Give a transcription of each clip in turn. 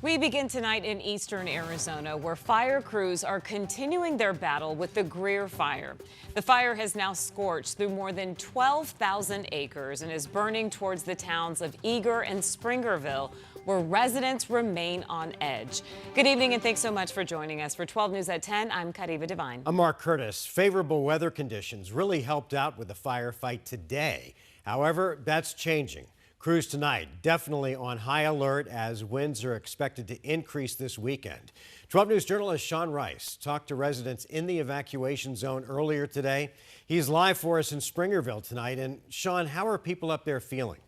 We begin tonight in eastern Arizona, where fire crews are continuing their battle with the Greer Fire. The fire has now scorched through more than 12,000 acres and is burning towards the towns of Eager and Springerville, where residents remain on edge. Good evening and thanks so much for joining us. For 12 News at 10, I'm Kariva Devine. I'm Mark Curtis. Favorable weather conditions really helped out with the firefight today. However, that's changing. Crews tonight definitely on high alert as winds are expected to increase this weekend. 12 News journalist Sean Rice talked to residents in the evacuation zone earlier today. He's live for us in Springerville tonight. And Sean, how are people up there feeling?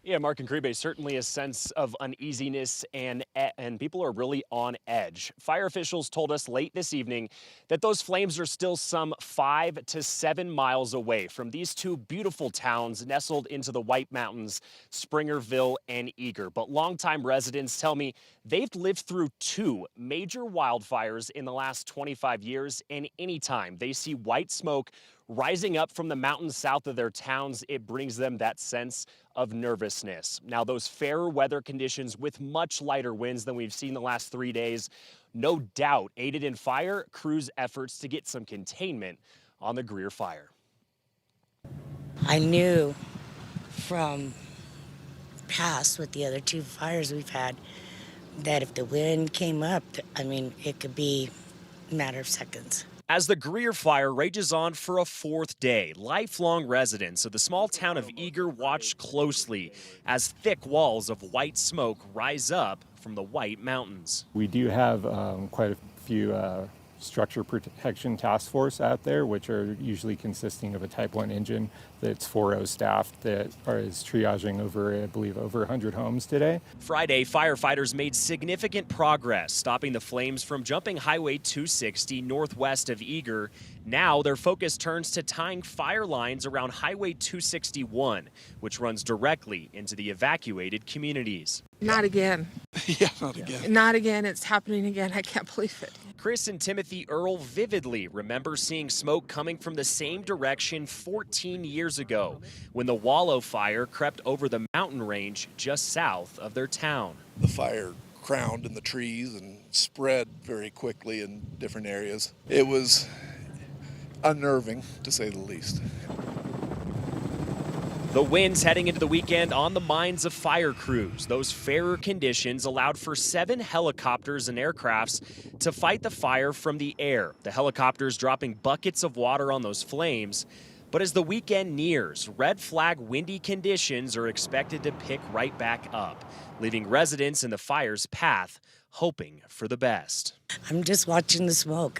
Yeah, Mark and Caribe, certainly a sense of uneasiness and people are really on edge. Fire officials told us late this evening that those flames are still some 5 to 7 miles away from these two beautiful towns nestled into the White Mountains, Springerville and Eager. But longtime residents tell me they've lived through 2 major wildfires in the last 25 years, and anytime they see white smoke rising up from the mountains south of their towns, it brings them that sense of nervousness. Now, those fairer weather conditions with much lighter winds than we've seen the last 3 days, no doubt aided in fire crews' efforts to get some containment on the Greer Fire. I knew from past with the other 2 fires we've had that if the wind came up, it could be a matter of seconds. As the Greer Fire rages on for a 4th day, lifelong residents of the small town of Eager watch closely as thick walls of white smoke rise up from the White Mountains. We do have quite a few structure protection task force out there, which are usually consisting of a Type 1 engine that's 4 staffed that is triaging over 100 homes today. Friday, firefighters made significant progress stopping the flames from jumping Highway 260 northwest of Eager. Now their focus turns to tying fire lines around Highway 261, which runs directly into the evacuated communities. Not again. Yeah, not again. Not again. It's happening again. I can't believe it. Chris and Timothy Earl vividly remember seeing smoke coming from the same direction 14 years ago when the Wallow Fire crept over the mountain range just south of their town. The fire crowned in the trees and spread very quickly in different areas. It was unnerving, to say the least. The winds heading into the weekend on the minds of fire crews. Those fairer conditions allowed for 7 helicopters and aircrafts to fight the fire from the air. The helicopters dropping buckets of water on those flames. But as the weekend nears, red flag windy conditions are expected to pick right back up, leaving residents in the fire's path hoping for the best. I'm just watching the smoke,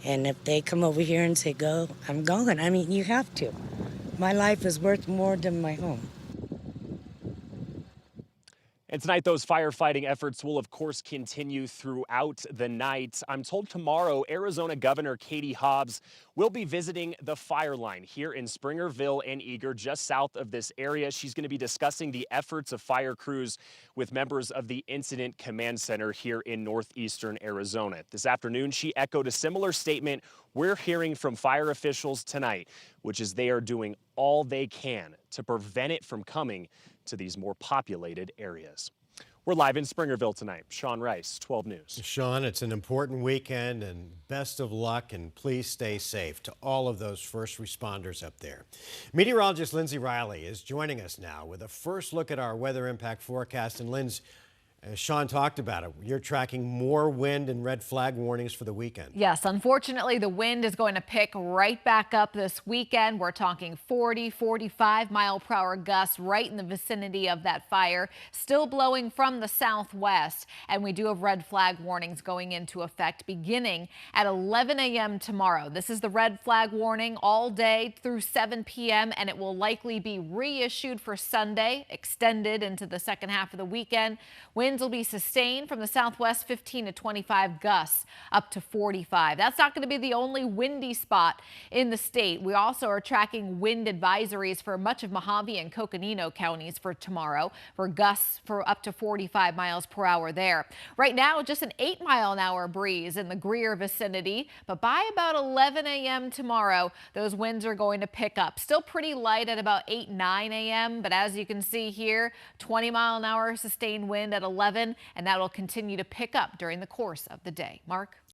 and if they come over here and say go, I'm going. You have to. My life is worth more than my home. And tonight, those firefighting efforts will, of course, continue throughout the night. I'm told tomorrow, Arizona Governor Katie Hobbs will be visiting the fire line here in Springerville and Eager, just south of this area. She's going to be discussing the efforts of fire crews with members of the Incident Command Center here in northeastern Arizona. This afternoon, she echoed a similar statement we're hearing from fire officials tonight, which is they are doing all they can to prevent it from coming to these more populated areas. We're live in Springerville tonight. Sean Rice, 12 News. Sean, it's an important weekend and best of luck, and please stay safe to all of those first responders up there. Meteorologist Lindsay Riley is joining us now with a first look at our weather impact forecast. And Lindsay, as Sean talked about it, you're tracking more wind and red flag warnings for the weekend. Yes, unfortunately, the wind is going to pick right back up this weekend. We're talking 40, 45 mile per hour gusts right in the vicinity of that fire, still blowing from the southwest. And we do have red flag warnings going into effect beginning at 11 a.m. tomorrow. This is the red flag warning all day through 7 p.m. and it will likely be reissued for Sunday, extended into the second half of the weekend. Winds Winds will be sustained from the southwest, 15 to 25 gusts up to 45. That's not going to be the only windy spot in the state. We also are tracking wind advisories for much of Mojave and Coconino counties for tomorrow, for gusts for up to 45 miles per hour there. Right now, just an 8-mile-an-hour breeze in the Greer vicinity, but by about 11 a.m. tomorrow, those winds are going to pick up. Still pretty light at about 9 a.m., but as you can see here, 20-mile-an-hour sustained wind at 11, and that will continue to pick up during the course of the day. Mark?